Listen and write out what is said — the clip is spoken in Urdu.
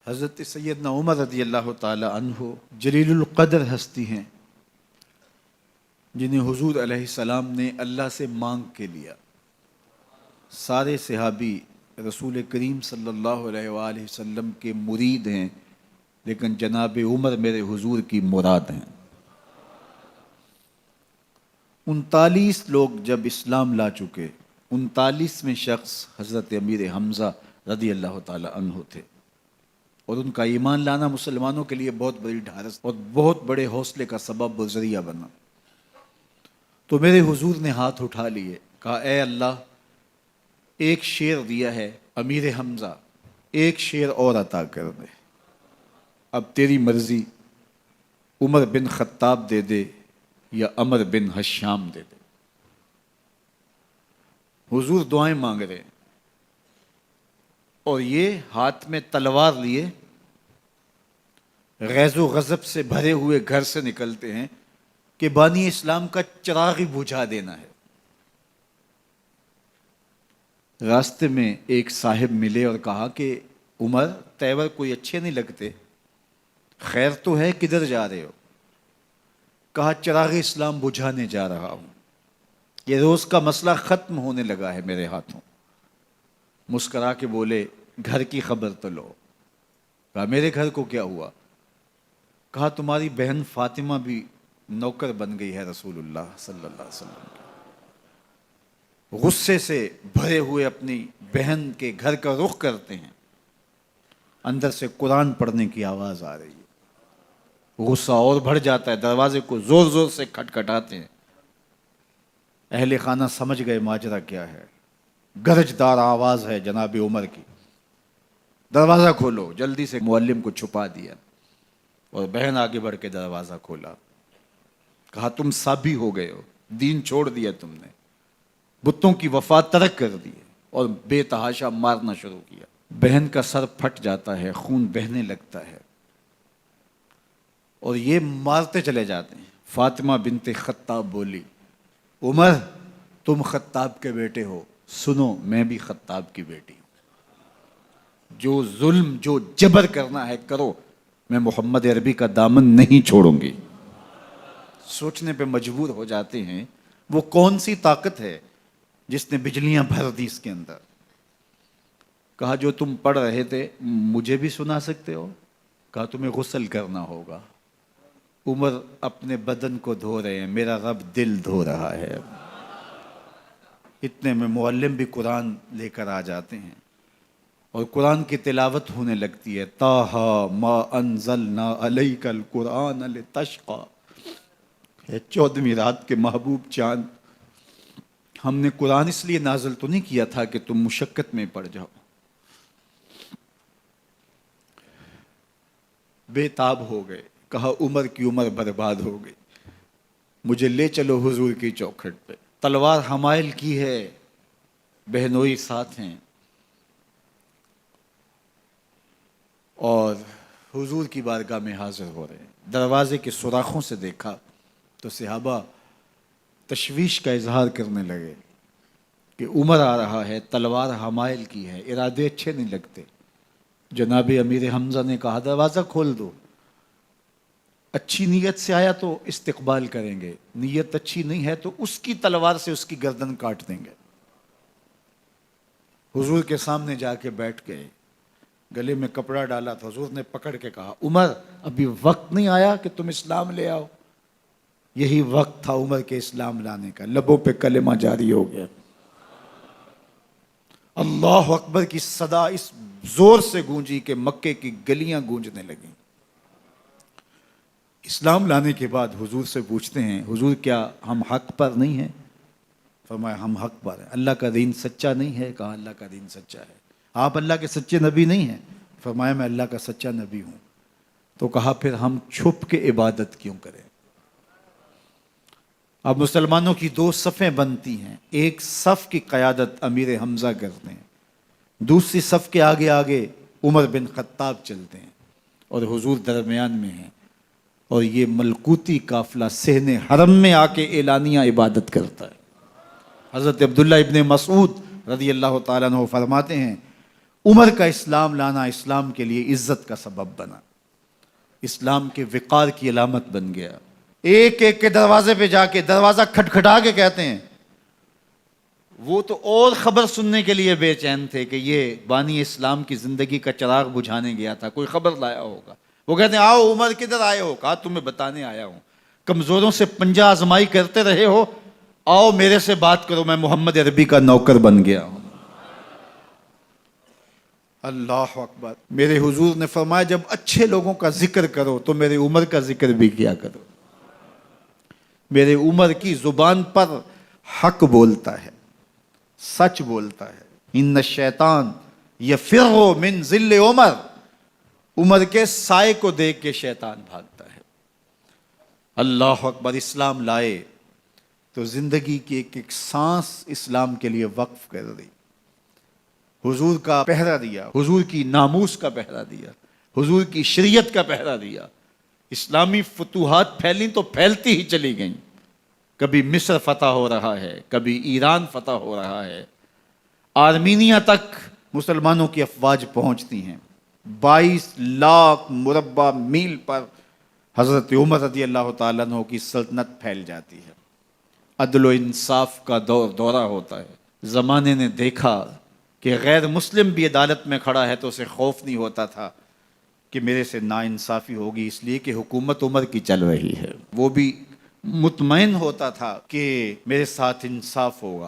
حضرت سیدنا عمر رضی اللہ تعالی عنہ جلیل القدر ہستی ہیں جنہیں حضور علیہ السلام نے اللہ سے مانگ کے لیا۔ سارے صحابی رسول کریم صلی اللہ علیہ وآلہ وسلم کے مرید ہیں، لیکن جناب عمر میرے حضور کی مراد ہیں۔ 39 لوگ جب اسلام لا چکے، 39ویں شخص حضرت امیر حمزہ رضی اللہ تعالی عنہ تھے، اور ان کا ایمان لانا مسلمانوں کے لیے بہت بڑی ڈھارس اور بہت بڑے حوصلے کا سبب و ذریعہ بنا۔ تو میرے حضور نے ہاتھ اٹھا لیے، کہا اے اللہ، ایک شیر دیا ہے امیر حمزہ، ایک شیر اور عطا کر دے، اب تیری مرضی، عمر بن خطاب دے دے یا عمر بن حشام دے دے۔ حضور دعائیں مانگ رہے ہیں، اور یہ ہاتھ میں تلوار لیے غیظ و غضب سے بھرے ہوئے گھر سے نکلتے ہیں کہ بانی اسلام کا چراغ ہی بجھا دینا ہے۔ راستے میں ایک صاحب ملے اور کہا کہ عمر، تیور کوئی اچھے نہیں لگتے، خیر تو ہے، کدھر جا رہے ہو؟ کہا چراغ اسلام بجھانے جا رہا ہوں، یہ روز کا مسئلہ ختم ہونے لگا ہے میرے ہاتھوں۔ مسکرا کے بولے گھر کی خبر تو لو۔ کہا میرے گھر کو کیا ہوا؟ کہا تمہاری بہن فاطمہ بھی نوکر بن گئی ہے رسول اللہ صلی اللہ علیہ وسلم کی۔ غصے سے بھرے ہوئے اپنی بہن کے گھر کا رخ کرتے ہیں، اندر سے قرآن پڑھنے کی آواز آ رہی ہے، غصہ اور بڑھ جاتا ہے، دروازے کو زور زور سے کھٹکھٹاتے ہیں۔ اہل خانہ سمجھ گئے ماجرا کیا ہے، گرجدار آواز ہے جناب عمر کی، دروازہ کھولو۔ جلدی سے معلم کو چھپا دیا اور بہن آگے بڑھ کے دروازہ کھولا۔ کہا تم سابی ہو گئے ہو، دین چھوڑ دیا تم نے، بتوں کی وفا ترک کر دی اور بے تحاشا مارنا شروع کیا۔ بہن کا سر پھٹ جاتا ہے، خون بہنے لگتا ہے، اور یہ مارتے چلے جاتے ہیں۔ فاطمہ بنت خطاب بولی عمر، تم خطاب کے بیٹے ہو، سنو میں بھی خطاب کی بیٹی ہوں، جو ظلم جو جبر کرنا ہے کرو، میں محمد عربی کا دامن نہیں چھوڑوں گی۔ سوچنے پہ مجبور ہو جاتے ہیں وہ کون سی طاقت ہے جس نے بجلیاں بھر دی اس کے اندر۔ کہا جو تم پڑھ رہے تھے مجھے بھی سنا سکتے ہو؟ کہا تمہیں غسل کرنا ہوگا۔ عمر اپنے بدن کو دھو رہے ہیں، میرا رب دل دھو رہا ہے۔ اتنے میں معلم بھی قرآن لے کر آ جاتے ہیں اور قرآن کی تلاوت ہونے لگتی ہے۔ طٰہٰ ما انزلنا علیک القرآن لتشقیٰ، 14ویں رات کے محبوب چاند، ہم نے قرآن اس لیے نازل تو نہیں کیا تھا کہ تم مشقت میں پڑ جاؤ۔ بے تاب ہو گئے، کہا عمر کی عمر برباد ہو گئی، مجھے لے چلو حضور کی چوکھٹ پہ۔ تلوار حمائل کی ہے، بہنوئی ساتھ ہیں، اور حضور کی بارگاہ میں حاضر ہو رہے ہیں۔ دروازے کے سوراخوں سے دیکھا تو صحابہ تشویش کا اظہار کرنے لگے کہ عمر آ رہا ہے، تلوار حمائل کی ہے، ارادے اچھے نہیں لگتے۔ جناب امیر حمزہ نے کہا دروازہ کھول دو، اچھی نیت سے آیا تو استقبال کریں گے، نیت اچھی نہیں ہے تو اس کی تلوار سے اس کی گردن کاٹ دیں گے۔ حضور کے سامنے جا کے بیٹھ گئے، گلے میں کپڑا ڈالا تو حضور نے پکڑ کے کہا عمر، ابھی وقت نہیں آیا کہ تم اسلام لے آؤ؟ یہی وقت تھا عمر کے اسلام لانے کا، لبوں پہ کلمہ جاری ہو گیا۔ اللہ اکبر کی صدا اس زور سے گونجی کہ مکے کی گلیاں گونجنے لگیں۔ اسلام لانے کے بعد حضور سے پوچھتے ہیں حضور کیا ہم حق پر نہیں ہیں؟ فرمایا ہم حق پر ہیں۔ اللہ کا دین سچا نہیں ہے؟ کہا اللہ کا دین سچا ہے۔ آپ اللہ کے سچے نبی نہیں ہیں؟ فرمایا میں اللہ کا سچا نبی ہوں۔ تو کہا پھر ہم چھپ کے عبادت کیوں کریں؟ اب مسلمانوں کی 2 صفیں بنتی ہیں، ایک صف کی قیادت امیر حمزہ کرتے ہیں، دوسری صف کے آگے آگے عمر بن خطاب چلتے ہیں، اور حضور درمیان میں ہیں، اور یہ ملکوتی قافلہ صحن حرم میں آ کے اعلانیہ عبادت کرتا ہے۔ حضرت عبداللہ ابن مسعود رضی اللہ تعالیٰ عنہ فرماتے ہیں عمر کا اسلام لانا اسلام کے لیے عزت کا سبب بنا، اسلام کے وقار کی علامت بن گیا۔ ایک ایک کے دروازے پہ جا کے دروازہ کھٹکھٹا کے کہتے ہیں، وہ تو اور خبر سننے کے لیے بے چین تھے کہ یہ بانی اسلام کی زندگی کا چراغ بجھانے گیا تھا، کوئی خبر لایا ہوگا۔ وہ کہتے ہیں آؤ عمر کدھر آئے ہو؟ کہا تمہیں بتانے آیا ہوں، کمزوروں سے پنجہ آزمائی کرتے رہے ہو، آؤ میرے سے بات کرو، میں محمد عربی کا نوکر بن گیا ہوں۔ اللہ اکبر۔ میرے حضور نے فرمایا جب اچھے لوگوں کا ذکر کرو تو میرے عمر کا ذکر بھی کیا کرو۔ میرے عمر کی زبان پر حق بولتا ہے، سچ بولتا ہے۔ ان الشیطان یفر من ظل عمر، عمر کے سائے کو دیکھ کے شیطان بھاگتا ہے۔ اللہ اکبر۔ اسلام لائے تو زندگی کی ایک ایک سانس اسلام کے لیے وقف کر دی، حضور کا پہرا دیا، حضور کی ناموس کا پہرا دیا، حضور کی شریعت کا پہرا دیا۔ اسلامی فتوحات پھیلیں تو پھیلتی ہی چلی گئیں، کبھی مصر فتح ہو رہا ہے، کبھی ایران فتح ہو رہا ہے، آرمینیا تک مسلمانوں کی افواج پہنچتی ہیں۔ 22 لاکھ مربع میل پر حضرت عمر رضی اللہ تعالیٰ عنہ کی سلطنت پھیل جاتی ہے۔ عدل و انصاف کا دورہ ہوتا ہے۔ زمانے نے دیکھا کہ غیر مسلم بھی عدالت میں کھڑا ہے تو اسے خوف نہیں ہوتا تھا کہ میرے سے ناانصافی ہوگی، اس لیے کہ حکومت عمر کی چل رہی ہے۔ وہ بھی مطمئن ہوتا تھا کہ میرے ساتھ انصاف ہوگا۔